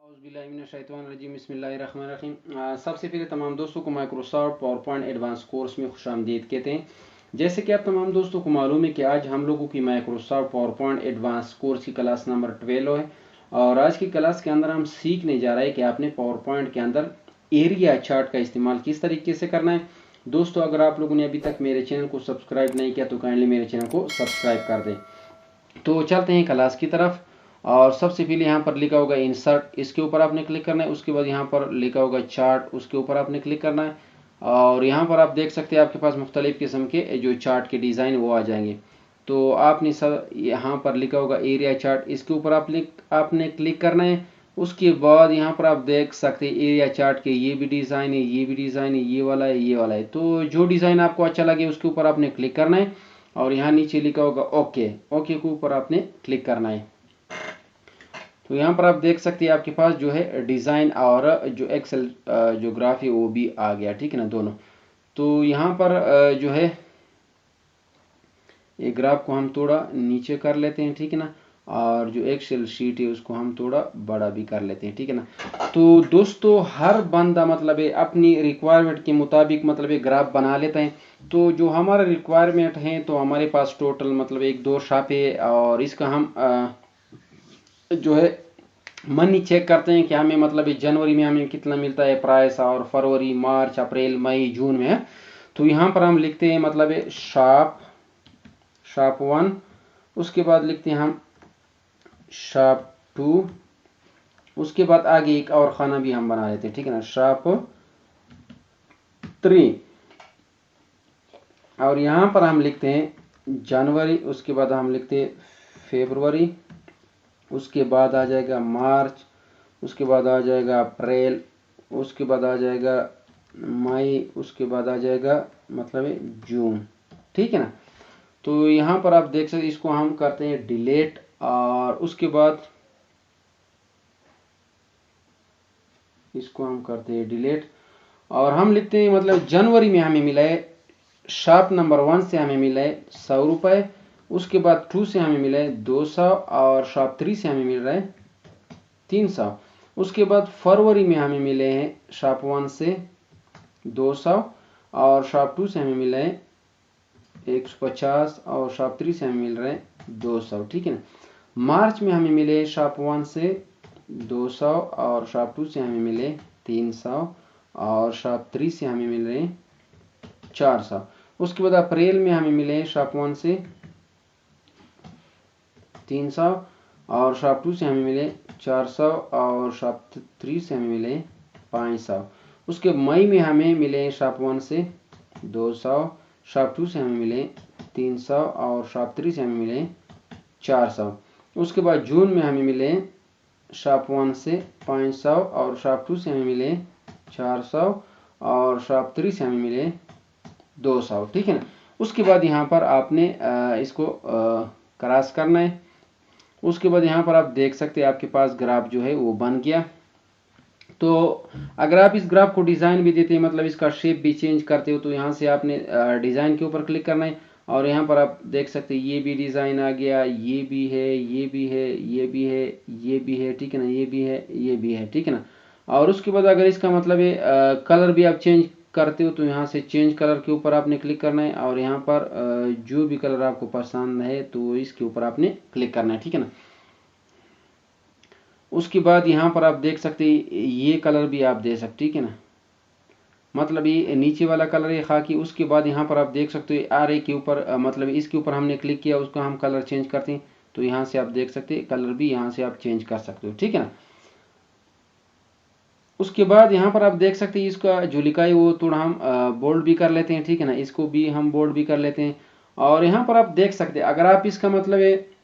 औज़ुबिल्लाहिमिनश्शैतानिर्रजीम बिस्मिल्लाहिर्रहमानिर्रहीम। सबसे पहले तमाम दोस्तों को माइक्रोसॉफ्ट पावरपॉइंट एडवांस कोर्स में खुशामदीद कहते हैं। जैसे कि आप तमाम दोस्तों को मालूम है कि आज हम लोगों की माइक्रोसॉफ्ट पावरपॉइंट एडवांस कोर्स की क्लास नंबर 12 है और आज की क्लास के अंदर हम सीखने जा रहे हैं कि आपने पावरपॉइंट के अंदर एरिया चार्ट का इस्तेमाल किस तरीके से करना है। दोस्तों, अगर आप लोगों ने अभी तक मेरे चैनल को सब्सक्राइब नहीं किया तो काइंडली मेरे चैनल को सब्सक्राइब कर दें। तो चलते हैं क्लास की तरफ। और सबसे पहले यहाँ पर लिखा होगा इंसर्ट, इसके ऊपर आपने क्लिक करना है। उसके बाद यहाँ पर लिखा होगा चार्ट, उसके ऊपर आपने क्लिक करना है। और यहाँ पर आप देख सकते हैं आपके पास मुख्तलिफ किस्म के जो चार्ट के डिज़ाइन वो आ जाएंगे। तो आपने सब यहाँ पर लिखा होगा एरिया चार्ट, इसके ऊपर आपने क्लिक करना है। उसके बाद यहाँ पर आप देख सकते हैं एरिया चार्ट के ये भी डिज़ाइन है, ये भी डिज़ाइन है, ये वाला है, ये वाला है। तो जो डिज़ाइन आपको अच्छा लगे उसके ऊपर आपने क्लिक करना है और यहाँ नीचे लिखा होगा ओके, ओके के ऊपर आपने क्लिक करना है। तो यहाँ पर आप देख सकते हैं आपके पास जो है डिज़ाइन और जो एक्सेल जो ग्राफ है वो भी आ गया, ठीक है ना, दोनों। तो यहाँ पर जो है ये ग्राफ को हम थोड़ा नीचे कर लेते हैं, ठीक है ना, और जो एक्सेल शीट है उसको हम थोड़ा बड़ा भी कर लेते हैं, ठीक है ना। तो दोस्तों, हर बंदा मतलब है अपनी रिक्वायरमेंट के मुताबिक मतलब एक ग्राफ बना लेता है। तो जो हमारा रिक्वायरमेंट है तो हमारे पास टोटल मतलब 1-2 शॉप है और इसका हम जो है मनी चेक करते हैं कि हमें मतलब जनवरी में हमें कितना मिलता है प्राइस और फरवरी, मार्च, अप्रैल, मई, जून में है। तो यहाँ पर हम लिखते हैं मतलब शॉप 1, उसके बाद लिखते हैं हम शॉप 2, उसके बाद आगे एक और खाना भी हम बना लेते हैं, ठीक है ना, शॉप 3। और यहाँ पर हम लिखते हैं जनवरी, उसके बाद हम लिखते हैं फरवरी, उसके बाद आ जाएगा मार्च, उसके बाद आ जाएगा अप्रैल, उसके बाद आ जाएगा मई, उसके बाद आ जाएगा मतलब जून, ठीक है ना। तो यहाँ पर आप देख सकते इसको हम करते हैं डिलीट और उसके बाद इसको हम करते हैं डिलीट और हम लिखते हैं मतलब जनवरी में हमें मिला है शॉप नंबर 1 से हमें मिला है 100 रुपये, उसके बाद 2 से हमें मिला है 200 और शॉप 3 से हमें मिल रहा है 300। उसके बाद फरवरी में हमें मिले हैं शॉप 1 से 200 और शॉप 2 से हमें मिला है 150 और शॉप 3 से हमें मिल रहे हैं 200, ठीक है ना। मार्च में हमें मिले शॉप 1 से 200 और शॉप 2 से हमें मिले 300 और शॉप 3 से हमें मिल रहे हैं 400। उसके बाद अप्रैल में हमें मिले शॉप 1 से 300 और शॉप 2 से हमें मिले 400 और शॉप 3 से हमें मिले 500। उसके मई में हमें मिले शॉप 1 से 200, शॉप 2 से हमें मिले 300 और शॉप 3 से हमें मिले 400। उसके बाद जून में हमें मिले शॉप 1 से 500 और शॉप 2 से हमें मिले 400 और शॉप 3 से हमें मिले 200, ठीक है ना। उसके बाद यहाँ पर आपने इसको क्रॉस करना है। उसके बाद यहाँ पर आप देख सकते हैं आपके पास ग्राफ जो है वो बन गया। तो अगर आप इस ग्राफ को डिज़ाइन भी देते हैं मतलब इसका शेप भी चेंज करते हो तो यहाँ से आपने डिज़ाइन के ऊपर क्लिक करना है और यहाँ पर आप देख सकते हैं ये भी डिज़ाइन आ गया, ये भी है, ये भी है, ये भी है, ये भी है, ठीक है ना, ये भी है, ये भी है, ठीक है ना। और उसके बाद अगर इसका मतलब है कलर भी आप चेंज करते हो तो यहाँ से चेंज कलर के ऊपर आपने क्लिक करना है और यहाँ पर जो भी कलर आपको पसंद है तो इसके ऊपर आपने क्लिक करना है, ठीक है ना। उसके बाद यहाँ पर आप देख सकते हैं ये कलर भी आप दे सकते, ठीक है ना, मतलब ये नीचे वाला कलर है खाकी। उसके बाद यहाँ पर आप देख सकते हो आर ए के ऊपर मतलब इसके ऊपर हमने क्लिक किया, उसको हम कलर चेंज करते हैं तो यहाँ से आप देख सकते हैं कलर भी यहाँ से आप चेंज कर सकते हो, ठीक है ना। उसके बाद यहाँ पर आप देख सकते हैं इसका जो लिखा है वो थोड़ा हम बोल्ड भी कर लेते हैं, ठीक है ना, इसको भी हम बोल्ड भी कर लेते हैं। और यहाँ पर आप देख सकते हैं अगर आप इसका मतलब है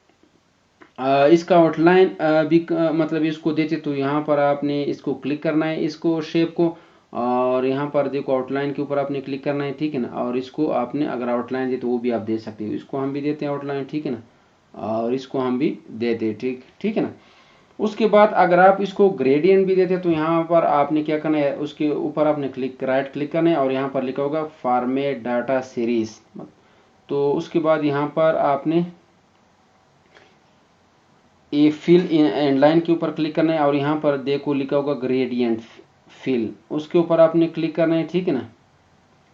इसका आउटलाइन भी मतलब इसको देते तो यहाँ पर आपने इसको क्लिक करना है, इसको शेप को, और यहाँ पर देखो आउटलाइन के ऊपर आपने क्लिक करना है, ठीक है ना। और इसको आपने अगर आउटलाइन दे तो वो भी आप दे सकते हो, इसको हम भी देते हैं आउटलाइन, ठीक है ना, और इसको हम भी देते हैं, ठीक है ना। उसके बाद अगर आप इसको ग्रेडियंट भी देते तो यहाँ पर आपने क्या करना है, उसके ऊपर आपने राइट क्लिक करना है और यहाँ पर लिखा होगा फॉर्मेट डाटा सीरीज। तो उसके बाद यहाँ पर आपने ये फिल एंड लाइन के ऊपर क्लिक करना है और यहाँ पर देखो लिखा होगा ग्रेडियंट फिल, उसके ऊपर आपने क्लिक करना है, ठीक है ना।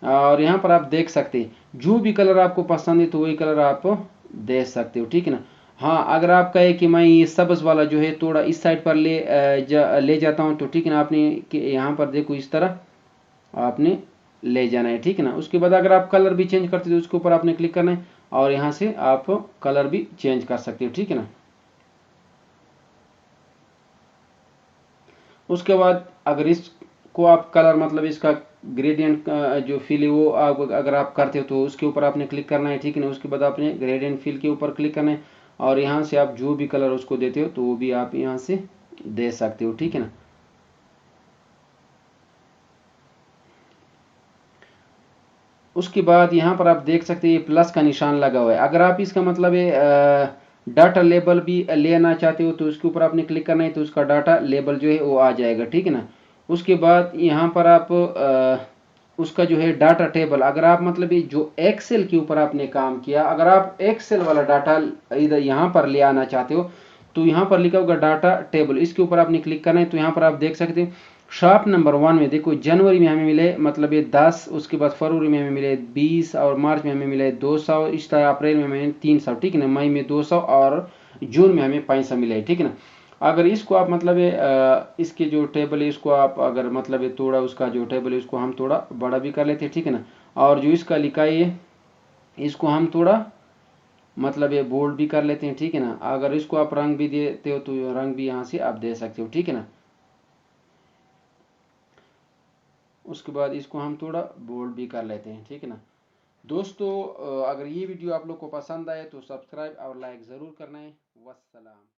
और यहाँ पर आप देख सकते हैं जो भी कलर आपको पसंद है तो वही कलर आप दे सकते हो, ठीक है ना। हाँ, अगर आप कहे कि मैं ये सब्ज वाला जो है थोड़ा इस साइड पर ले जाता हूँ तो ठीक है ना, आपने यहाँ पर देखो इस तरह आपने ले जाना है, ठीक है ना। उसके बाद अगर आप कलर भी चेंज करते हो तो उसके ऊपर आपने क्लिक करना है और यहाँ से आप कलर भी चेंज कर सकते हो, ठीक है ना। उसके बाद अगर इसको आप कलर मतलब इसका ग्रेडियंट जो फिल है वो आप अगर आप करते हो तो उसके ऊपर आपने क्लिक करना है, ठीक है ना। उसके बाद आपने ग्रेडियंट फिल के ऊपर क्लिक करना है और यहाँ से आप जो भी कलर उसको देते हो तो वो भी आप यहाँ से दे सकते हो, ठीक है ना। उसके बाद यहाँ पर आप देख सकते हैं ये प्लस का निशान लगा हुआ है। अगर आप इसका मतलब है डाटा लेबल भी लेना चाहते हो तो उसके ऊपर आपने क्लिक करना है तो उसका डाटा लेबल जो है वो आ जाएगा, ठीक है ना। उसके बाद यहाँ पर आप उसका जो है डाटा टेबल, अगर आप मतलब ये जो एक्सेल के ऊपर आपने काम किया, अगर आप एक्सेल वाला डाटा इधर यहाँ पर ले आना चाहते हो तो यहाँ पर लिखा होगा डाटा टेबल, इसके ऊपर आपने क्लिक करना है तो यहाँ पर आप देख सकते हो शॉप नंबर 1 में देखो जनवरी में हमें मिले मतलब ये 10, उसके बाद फरवरी में हमें मिले 20 और मार्च में हमें मिले 200, इस तरह अप्रैल में हमें 300, ठीक है ना। मई में 200 और जून में हमें 500 मिले, ठीक है ना। अगर इसको आप मतलब इसके जो टेबल है इसको आप अगर मतलब ये थोड़ा उसका जो टेबल है उसको हम थोड़ा बड़ा भी कर लेते हैं, ठीक है ना। और जो इसका लिखाई है इसको हम थोड़ा मतलब ये बोल्ड भी कर लेते हैं, ठीक है ना। अगर इसको आप रंग भी देते हो तो रंग भी यहाँ से आप दे सकते हो, ठीक है ना। उसके बाद इसको हम थोड़ा बोल्ड भी कर लेते हैं, ठीक है ना। दोस्तों अगर ये वीडियो आप लोग को पसंद आए तो सब्सक्राइब और लाइक ज़रूर करना है। वस्सलाम।